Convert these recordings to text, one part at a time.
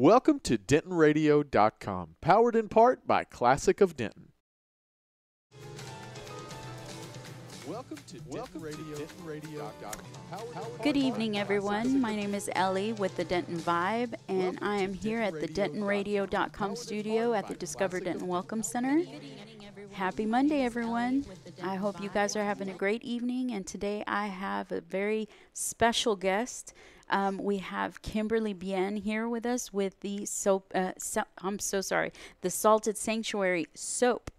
Welcome to DentonRadio.com, powered in part by Classic of Denton. Welcome to DentonRadio.com. Good evening, everyone. My name is Ellie with the Denton Vibe, and I am here at the DentonRadio.com studio at the Discover Denton Welcome Center. Happy Monday, everyone. I hope you guys are having a great evening, and today I have a very special guest. We have Kimberly Bien here with us with the the Salted Sanctuary Soap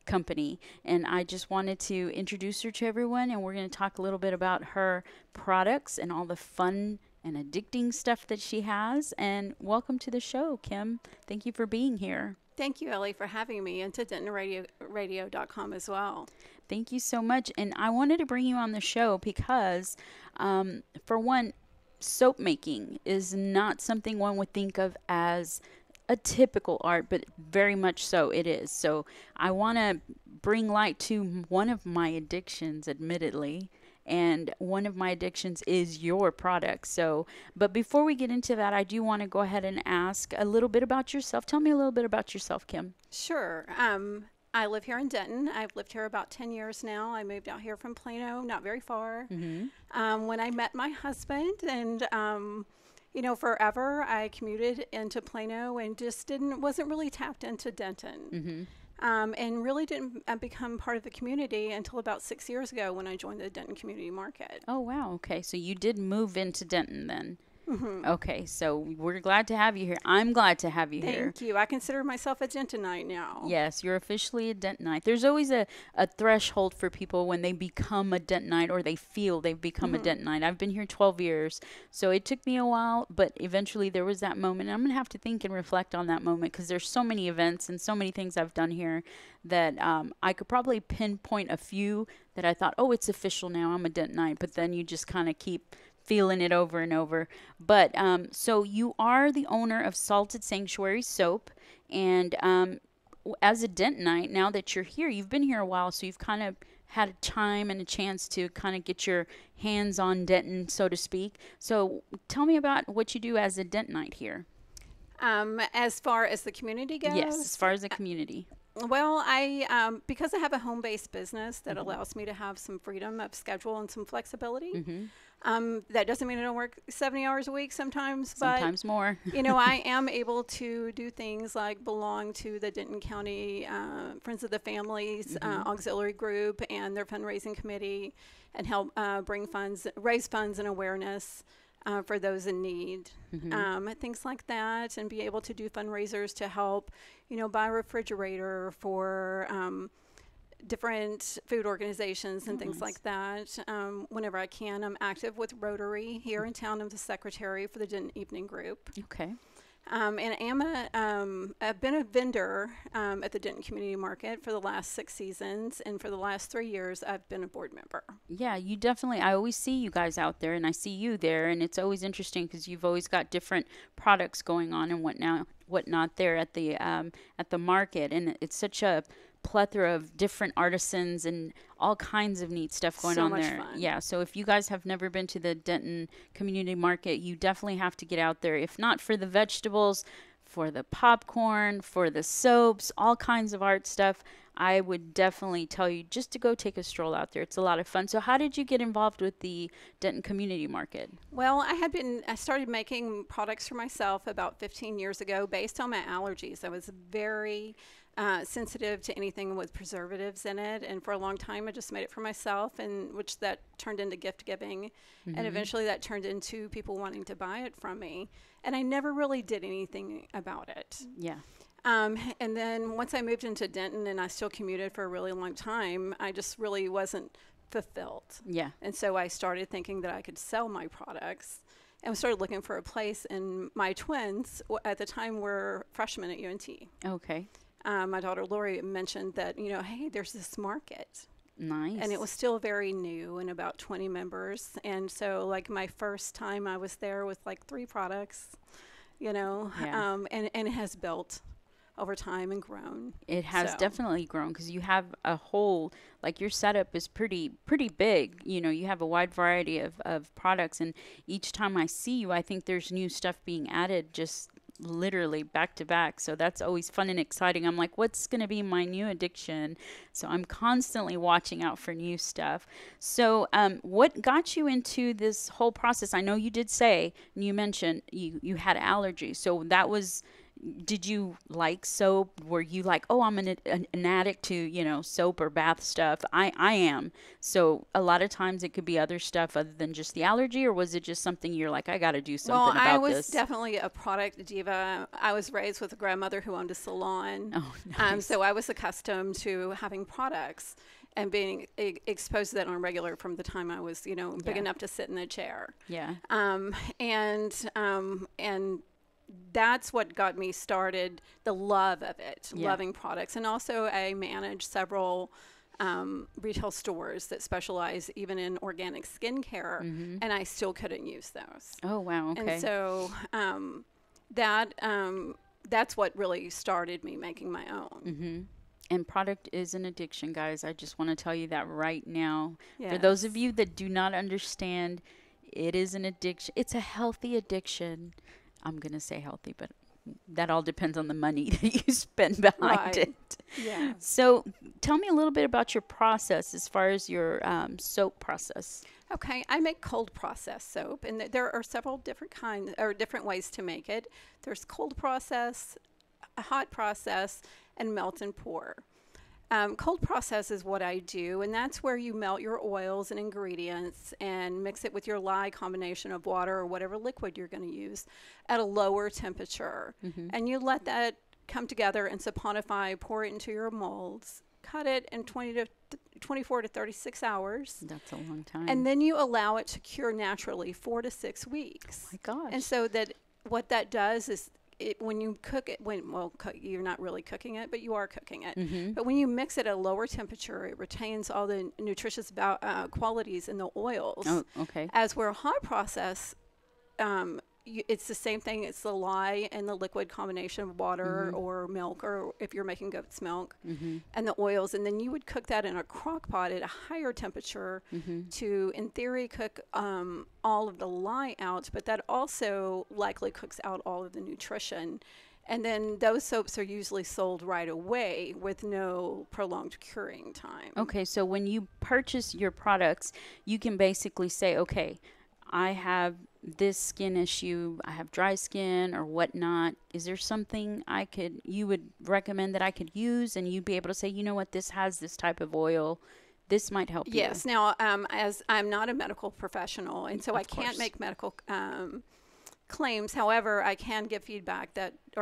Company, and I just wanted to introduce her to everyone, and we're going to talk a little bit about her products and all the fun and addicting stuff that she has. And welcome to the show, Kim. Thank you for being here. Thank you, Ellie, for having me, and to DentonRadio.com as well. Thank you so much. And I wanted to bring you on the show because, for one, soap making is not something one would think of as a typical art, but very much so it is. So I want to bring light to one of my addictions, admittedly, and one of my addictions is your product. So, but before we get into that, I do want to go ahead and ask a little bit about yourself. Tell me a little bit about yourself, Kim. Sure. I live here in Denton. I've lived here about 10 years now. I moved out here from Plano, not very far. Mm-hmm. When I met my husband, and forever I commuted into Plano and just wasn't really tapped into Denton. Mm-hmm. And really didn't become part of the community until about 6 years ago when I joined the Denton Community Market. Oh, wow. Okay. So you did move into Denton then. Mm-hmm. Okay. So we're glad to have you here. I'm glad to have you here. Thank you. I consider myself a Dentonite now. Yes, you're officially a Dentonite. There's always a threshold for people when they become a Dentonite or they feel they've become a Dentonite. I've been here 12 years, so it took me a while, but eventually there was that moment. And I'm going to have to think and reflect on that moment because there's so many events and so many things I've done here that I could probably pinpoint a few that I thought, oh, it's official now, I'm a Dentonite, but then you just kind of keep feeling it over and over. But so you are the owner of Salted Sanctuary Soap, and as a Dentonite, now that you're here, you've been here a while, so you've kind of had a time and a chance to kind of get your hands on Denton, so to speak. So tell me about what you do as a Dentonite here. As far as the community goes? Yes, as far as the community. Well, because I have a home-based business that allows me to have some freedom of schedule and some flexibility. Mm-hmm. That doesn't mean I don't work 70 hours a week sometimes. Sometimes more. I am able to do things like belong to the Denton County Friends of the Families auxiliary group and their fundraising committee, and help raise funds and awareness for those in need, things like that, and be able to do fundraisers to help, buy a refrigerator for different food organizations and things like that. Whenever I can, I'm active with Rotary here in town. I'm the secretary for the Denton Evening Group. Okay. And I am I've been a vendor at the Denton Community Market for the last 6 seasons, and for the last 3 years, I've been a board member. Yeah, you definitely, I always see you guys out there, and I see you there, and it's always interesting because you've always got different products going on and whatnot there at the market, and it's such a plethora of different artisans and all kinds of neat stuff going on there. Fun. Yeah, so if you guys have never been to the Denton Community Market, you definitely have to get out there. If not for the vegetables, for the popcorn, for the soaps, all kinds of art stuff, I would definitely tell you just to go take a stroll out there. It's a lot of fun. So how did you get involved with the Denton Community Market? Well, I started making products for myself about 15 years ago based on my allergies. I was very sensitive to anything with preservatives in it, and for a long time I just made it for myself, and which that turned into gift giving, and eventually that turned into people wanting to buy it from me, and I never really did anything about it. Yeah. And then once I moved into Denton, and I still commuted for a really long time, I just really wasn't fulfilled. Yeah. And so I started thinking that I could sell my products, and started looking for a place. And my twins at the time were freshmen at UNT. Okay. My daughter Lori mentioned that, hey, there's this market. Nice. And it was still very new and about 20 members. And so like my first time I was there with like 3 products, Yeah. And it has built over time and grown. It has So- definitely grown because you have a whole, like your setup is pretty big. You know, you have a wide variety of products, and each time I see you, I think there's new stuff being added just literally back to back. So that's always fun and exciting. I'm like, what's going to be my new addiction? So I'm constantly watching out for new stuff. So what got you into this whole process? I know you did say, and you mentioned you had allergies. So that was, did you like soap? Were you like, oh, I'm an addict to, you know, soap or bath stuff? I am. So a lot of times it could be other stuff other than just the allergy, or was it just something you're like, I got to do something about this? Well, I was definitely a product diva. I was raised with a grandmother who owned a salon. Oh, nice. So I was accustomed to having products and being exposed to that on a regular from the time I was, you know, big enough to sit in a chair. Yeah. And that's what got me started, the love of it, loving products. And also I manage several retail stores that specialize even in organic skincare, and I still couldn't use those. Oh, wow. Okay. And so that's what really started me making my own. And product is an addiction, guys. I just want to tell you that right now. Yes. For those of you that do not understand, it is an addiction. It's a healthy addiction. I'm going to say healthy, but that all depends on the money that you spend behind it. Yeah. So tell me a little bit about your process as far as your soap process. Okay, I make cold process soap, and there are several different kinds or different ways to make it. There's cold process, a hot process, and melt and pour. Cold process is what I do, and that's where you melt your oils and ingredients and mix it with your lye combination of water or whatever liquid you're going to use at a lower temperature. And you let that come together and saponify, pour it into your molds, cut it in 24 to 36 hours. That's a long time. And then you allow it to cure naturally 4 to 6 weeks. Oh my gosh. And so that what that does is when you cook it, you're not really cooking it, but you are cooking it. But when you mix it at a lower temperature, it retains all the nutritious qualities in the oils. Oh, okay. As where a hot process, it's the same thing. It's the lye and the liquid combination of water or milk, or if you're making goat's milk, and the oils. And then you would cook that in a crock pot at a higher temperature to, in theory, cook all of the lye out, but that also likely cooks out all of the nutrition. And then those soaps are usually sold right away with no prolonged curing time. Okay, so when you purchase your products, you can basically say, okay, I have this skin issue, I have dry skin or whatnot. Is there something you would recommend that I could use, and you'd be able to say, you know what, this has this type of oil, this might help you? Yes. Now, as I'm not a medical professional, and so I can't make medical claims. However, I can give feedback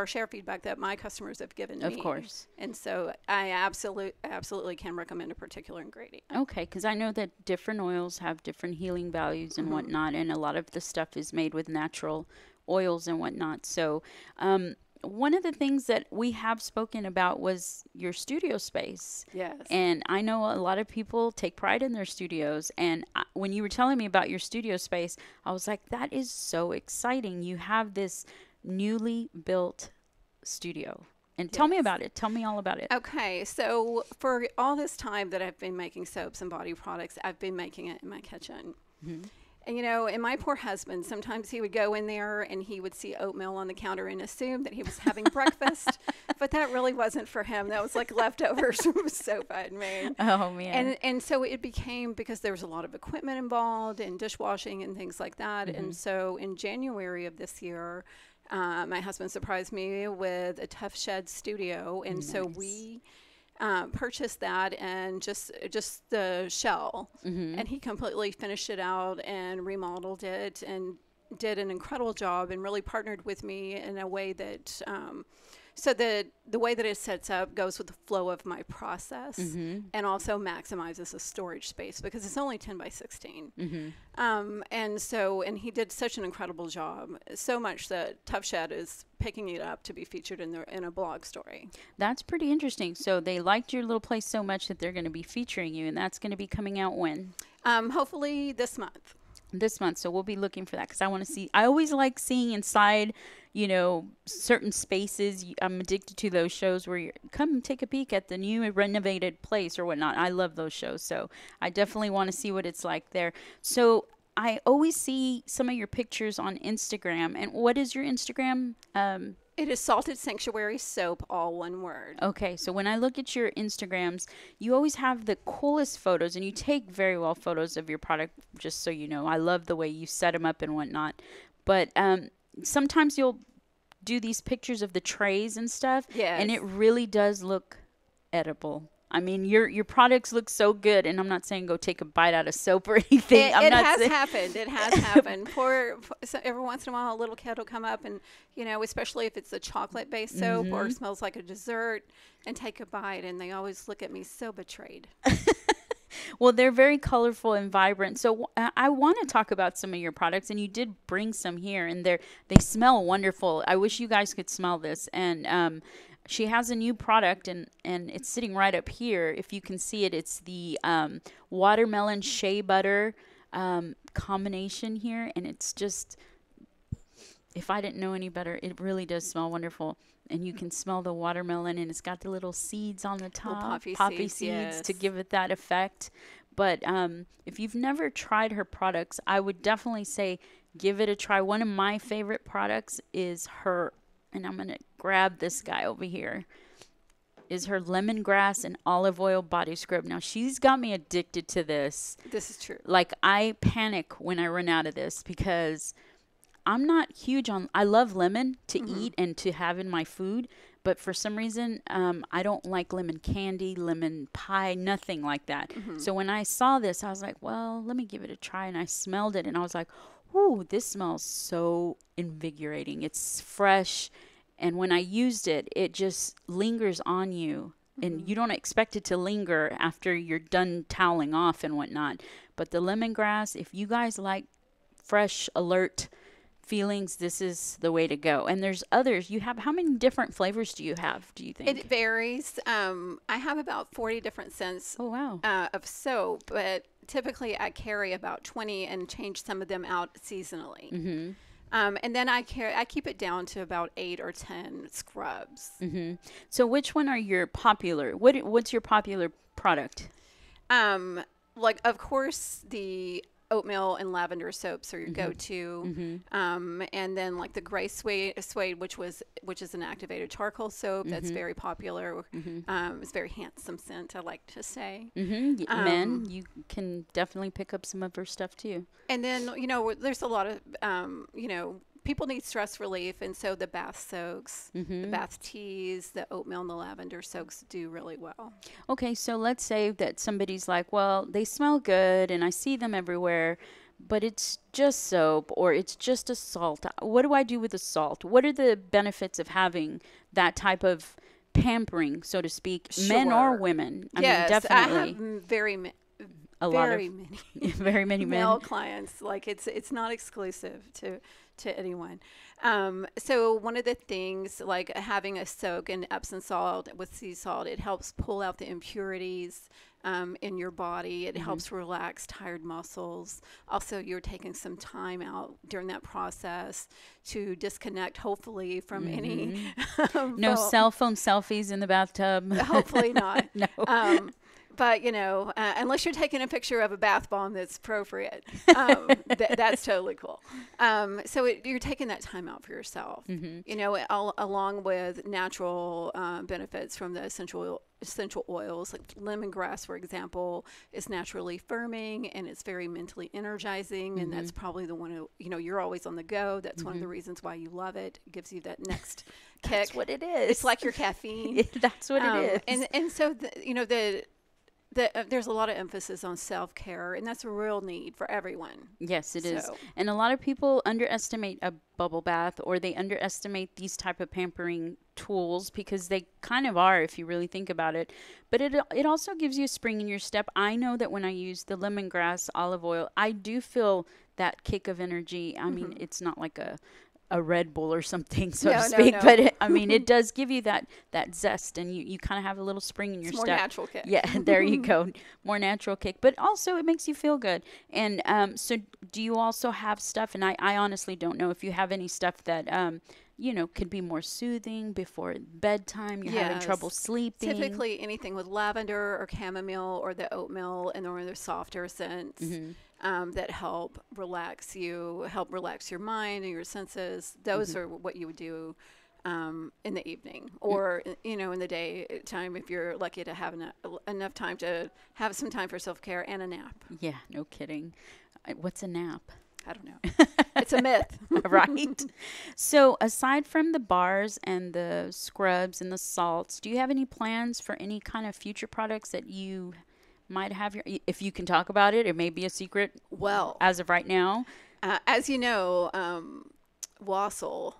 share feedback that my customers have given me. Of course. And so I absolutely can recommend a particular ingredient. Okay, because I know that different oils have different healing values and whatnot, and a lot of the stuff is made with natural oils and whatnot. So one of the things that we have spoken about was your studio space. Yes. And I know a lot of people take pride in their studios. And when you were telling me about your studio space, I was like, that is so exciting. You have this newly built studio. And tell me about it. Tell me all about it. Okay. So for all this time that I've been making soaps and body products, I've been making it in my kitchen. And, you know, and my poor husband, sometimes he would go in there and he would see oatmeal on the counter and assume that he was having breakfast. But that really wasn't for him. That was like leftovers from soap I had made. Oh, man. And so it became, because there was a lot of equipment involved and dishwashing and things like that. And so in January of this year, my husband surprised me with a Tough Shed studio. And so we purchased that and just the shell, and he completely finished it out and remodeled it and did an incredible job and really partnered with me in a way that so that the way that it sets up goes with the flow of my process and also maximizes the storage space because it's only 10 by 16. And he did such an incredible job, so much that Tough Shed is picking it up to be featured in a blog story. That's pretty interesting. So they liked your little place so much that they're going to be featuring you, and that's going to be coming out when? Hopefully this month. So we'll be looking for that because I want to see. I always like seeing inside, you know, certain spaces. I'm addicted to those shows where you come take a peek at the new renovated place or whatnot. I love those shows, so I definitely want to see what it's like there. So I always see some of your pictures on Instagram. And what is your Instagram It is Salted Sanctuary Soap, all one word. Okay, so when I look at your Instagrams, you always have the coolest photos, and you take very well photos of your product, just so you know. I love the way you set them up and whatnot. But sometimes you'll do these pictures of the trays and stuff, Yes. and it really does look edible. I mean, your products look so good, and I'm not saying go take a bite out of soap or anything. It has happened. It has happened. So every once in a while, a little kid will come up and, especially if it's a chocolate-based soap or smells like a dessert, and take a bite, and they always look at me so betrayed. Well, they're very colorful and vibrant. So I want to talk about some of your products, and you did bring some here, and they smell wonderful. I wish you guys could smell this. And she has a new product, and it's sitting right up here. If you can see it, it's the watermelon shea butter combination here, and it's just, if I didn't know any better, it really does smell wonderful. And you can smell the watermelon, and it's got the little seeds on the top, poppy seeds yes. to give it that effect. But if you've never tried her products, I would definitely say give it a try. One of my favorite products is her, and I'm going to grab this guy over here, is her lemongrass and olive oil body scrub. Now, she's got me addicted to this. This is true. Like, I panic when I run out of this because I'm not huge on, I love lemon to eat and to have in my food, but for some reason, I don't like lemon candy, lemon pie, nothing like that. So when I saw this, I was like, well, let me give it a try. And I smelled it, and I was like, ooh, this smells so invigorating. It's fresh. And when I used it, it just lingers on you. And you don't expect it to linger after you're done toweling off and whatnot. But the lemongrass, if you guys like fresh, alert feelings, this is the way to go. And there's others. You have, how many different flavors do you have, do you think? It varies. I have about 40 different scents Oh, wow. Of soap, but typically I carry about 20 and change some of them out seasonally. And then I keep it down to about 8 or 10 scrubs. So which one are your popular? What's your popular product? Like, of course, the oatmeal and lavender soaps are your go-to. And then like the gray suede, which is an activated charcoal soap that's very popular. It's a very handsome scent, I like to say. Men, you can definitely pick up some of her stuff too. And then, there's a lot of, people need stress relief, and so the bath soaks, the bath teas, the oatmeal and the lavender soaks do really well. Okay, so let's say that somebody's like, well, they smell good and I see them everywhere, but it's just soap or it's just a salt. What do I do with the salt? What are the benefits of having that type of pampering, so to speak, men or women? I mean, definitely. I have very many very many male clients. Like, it's not exclusive to anyone. So one of the things, like having a soak in Epsom salt with sea salt, it helps pull out the impurities in your body. It helps relax tired muscles. Also, you're taking some time out during that process to disconnect, hopefully, from any no cell phone selfies in the bathtub. Hopefully not. No. But, unless you're taking a picture of a bath bomb that's appropriate, that's totally cool. So you're taking that time out for yourself, along with natural benefits from the essential oils. Like lemongrass, for example, is naturally firming, and it's very mentally energizing. And that's probably the one, you're always on the go. That's one of the reasons why you love it. It gives you that next kick. That's what it is. It's like your caffeine. That's what it is. And so, there's a lot of emphasis on self-care, and that's a real need for everyone. Yes, it is. And a lot of people underestimate a bubble bath, or they underestimate these type of pampering tools, because they kind of are if you really think about it. But it also gives you a spring in your step. I know that when I use the lemongrass olive oil, I do feel that kick of energy. I mean, it's not like a Red Bull or something, so to speak. No. But it does give you that zest, and you kind of have a little spring in your step. More natural kick. Yeah, there you go. More natural kick. But also it makes you feel good. And so do you also have stuff, and I honestly don't know if you have any stuff that, could be more soothing before bedtime. You're having trouble sleeping. Typically anything with lavender or chamomile or the oatmeal and or the softer scents. That help relax your mind and your senses. Those are what you would do in the evening, or you know, in the daytime if you're lucky to have enough time to have some time for self-care and a nap. Yeah, no kidding. What's a nap? I don't know. It's a myth. Right. So aside from the bars and the scrubs and the salts, do you have any plans for any kind of future products that you might have if you can talk about it? It may be a secret. Well, as of right now. As you know, Wasel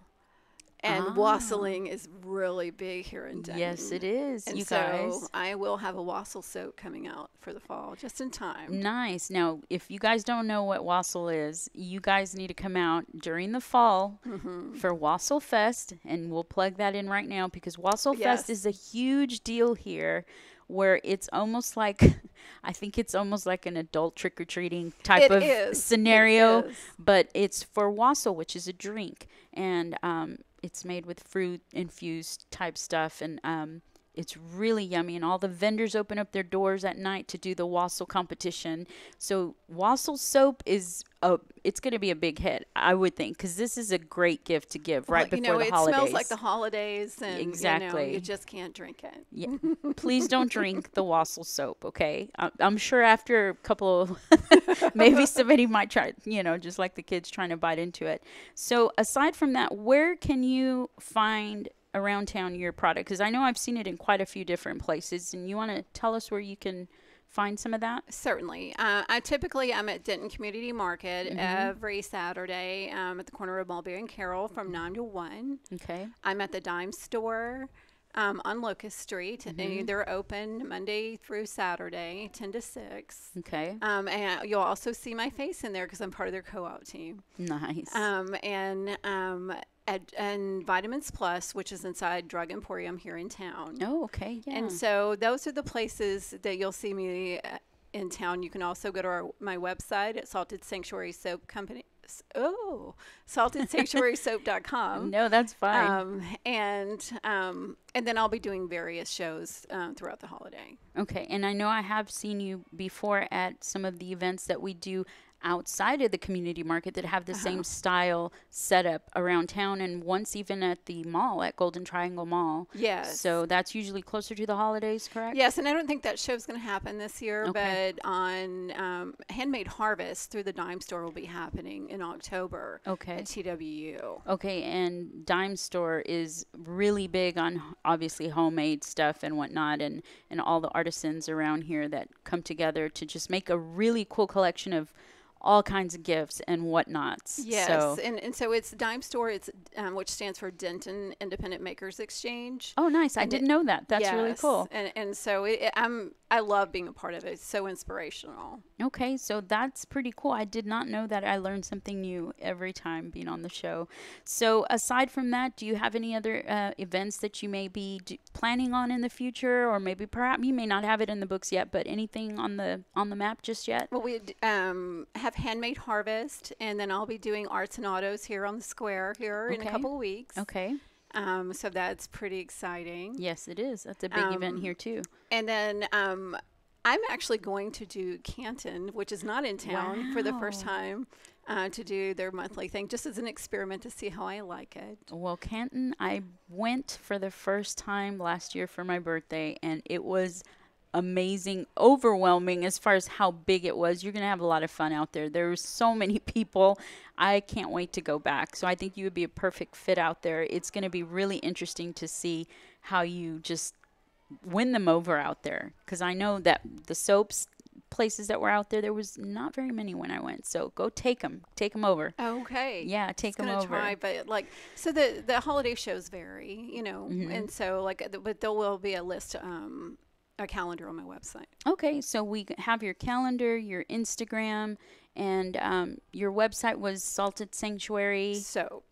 and wasseling is really big here in Denton. Yes, it is. And you so guys. I will have a Wasel soap coming out for the fall, just in time. Nice. Now, if you guys don't know what Wasel is, you guys need to come out during the fall for Wasel Fest, and we'll plug that in right now because Wasel Fest is a huge deal here, where it's almost like, I think it's almost like an adult trick-or-treating type of scenario, but it's for Wasel, which is a drink, and it's made with fruit-infused type stuff, and it's really yummy, and all the vendors open up their doors at night to do the Wasel competition. So Wasel soap is it's going to be a big hit, I would think, because this is a great gift to give right before the holidays. It smells like the holidays, and exactly. You just can't drink it. Yeah. Please don't drink the Wasel soap, okay? I'm sure after a couple, maybe somebody might try, just like the kids trying to bite into it. So aside from that, where can you find around town your product? Because I know I've seen it in quite a few different places, and you want to tell us where you can find some of that? Certainly. I'm at Denton Community Market every Saturday at the corner of Mulberry and Carroll from 9 to 1. Okay. I'm at the Dime Store on Locust Street. And they're open Monday through Saturday, 10 to 6. Okay. And you'll also see my face in there because I'm part of their co-op team. Nice. And Vitamins Plus, which is inside Drug Emporium here in town. Oh, okay. Yeah. And so those are the places that you'll see me in town. You can also go to my website at Salted Sanctuary Soap Company. SaltedSanctuarySoap.com. No, that's fine. And then I'll be doing various shows throughout the holiday. Okay. And I know I have seen you before at some of the events that we do outside of the community market that have the same style setup around town, and once even at the mall at Golden Triangle Mall. Yes. So that's usually closer to the holidays, correct? Yes, and I don't think that show's going to happen this year, but on Handmade Harvest through the Dime Store will be happening in October at TWU. Okay, and Dime Store is really big on obviously homemade stuff and whatnot, and all the artisans around here that come together to just make a really cool collection of all kinds of gifts and whatnots. Yes, so. And so it's Dime Store, it's which stands for Denton Independent Makers Exchange. Oh, nice. I didn't know that. That's really cool. And so I love being a part of it. It's so inspirational. Okay, so that's pretty cool. I did not know that. I learned something new every time being on the show. So aside from that, do you have any other events that you may be planning on in the future, or maybe perhaps you may not have it in the books yet, but anything on the map just yet? Well, we have Handmade Harvest, and then I'll be doing Arts and Autos here on the square here in a couple of weeks. Okay. So that's pretty exciting. Yes, it is. That's a big event here too. And then I'm actually going to do Canton, which is not in town, for the first time, to do their monthly thing, just as an experiment to see how I like it. Well, Canton, I went for the first time last year for my birthday, and it was amazing, overwhelming as far as how big it was. You're going to have a lot of fun out there. There were so many people. I can't wait to go back. So I think you would be a perfect fit out there. It's going to be really interesting to see how you just win them over out there, because I know that the soaps places that were out there, there was not very many when I went. So go take them over. Okay. Yeah, take them over. Try, but so the holiday shows vary, and so but there will be a list. A calendar on my website. Okay, so we have your calendar, your Instagram, and your website was Salted Sanctuary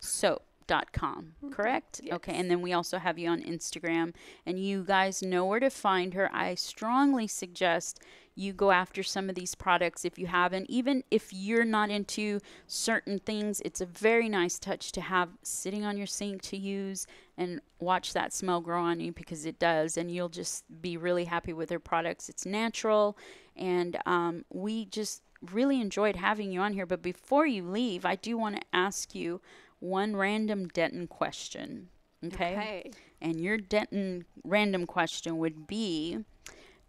Soap.com, correct? Yes. Okay, and then we also have you on Instagram, and you guys know where to find her. I strongly suggest you go after some of these products if you haven't. Even if you're not into certain things, it's a very nice touch to have sitting on your sink to use and watch that smell grow on you, because it does, and you'll just be really happy with her products. It's natural, and we just really enjoyed having you on here. But before you leave, I do want to ask you one random Denton question. Okay. And your Denton random question would be,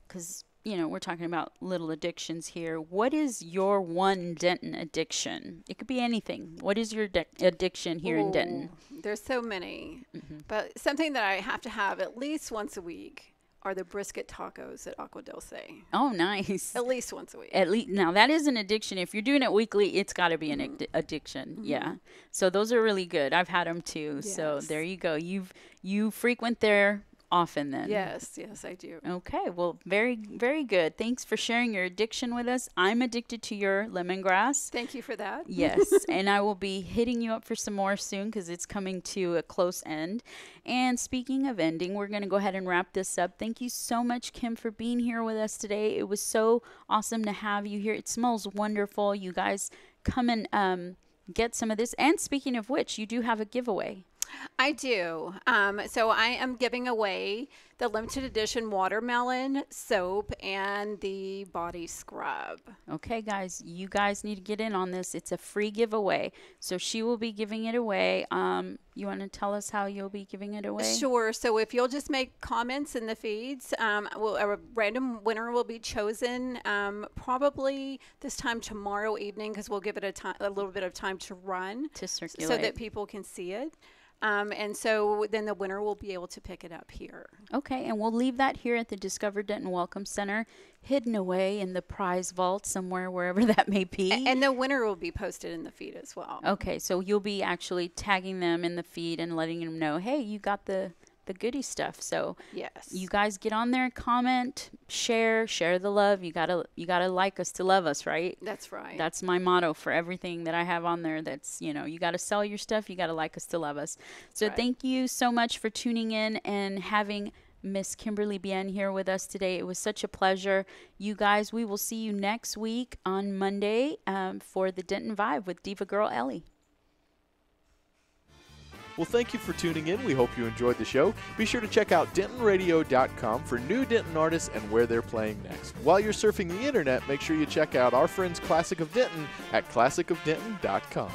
because, you know, we're talking about little addictions here. What is your one Denton addiction? It could be anything. What is your addiction here in Denton? There's so many. But something that I have to have at least once a week are the brisket tacos at Agua Dulce. Oh, nice. At least once a week. At least. Now, that is an addiction. If you're doing it weekly, it's got to be an addiction. Yeah. So those are really good. I've had them too. Yes. So there you go. You frequent there often then. Yes, I do. Okay, well, very, very good. Thanks for sharing your addiction with us. I'm addicted to your lemongrass. Thank you for that. Yes, and I will be hitting you up for some more soon because it's coming to a close end. And speaking of ending, we're going to go ahead and wrap this up. Thank you so much, Kim, for being here with us today. It was so awesome to have you here. It smells wonderful. You guys come and get some of this. And speaking of which, you do have a giveaway. I do. So I am giving away the limited edition watermelon soap and the body scrub. Okay, guys, you guys need to get in on this. It's a free giveaway. So she will be giving it away. You want to tell us how you'll be giving it away? Sure. So if you'll just make comments in the feeds, a random winner will be chosen probably this time tomorrow evening, because we'll give it a little bit of time to run to circulate so that people can see it. And so then the winner will be able to pick it up here. Okay, and we'll leave that here at the Discover Denton Welcome Center, hidden away in the prize vault somewhere, wherever that may be. And the winner will be posted in the feed as well. Okay, so you'll be actually tagging them in the feed and letting them know, hey, you got the goodie stuff. So yes, you guys get on there, comment, share the love. You gotta like us to love us, right? That's right. That's my motto for everything that I have on there. That's, you gotta sell your stuff. You gotta like us to love us. So Thank you so much for tuning in and having Miss Kimberly Bien here with us today. It was such a pleasure. You guys, we will see you next week on Monday for the Denton Vibe with Diva Girl Ellie. Well, thank you for tuning in. We hope you enjoyed the show. Be sure to check out DentonRadio.com for new Denton artists and where they're playing next. While you're surfing the internet, make sure you check out our friends Classic of Denton at ClassicofDenton.com.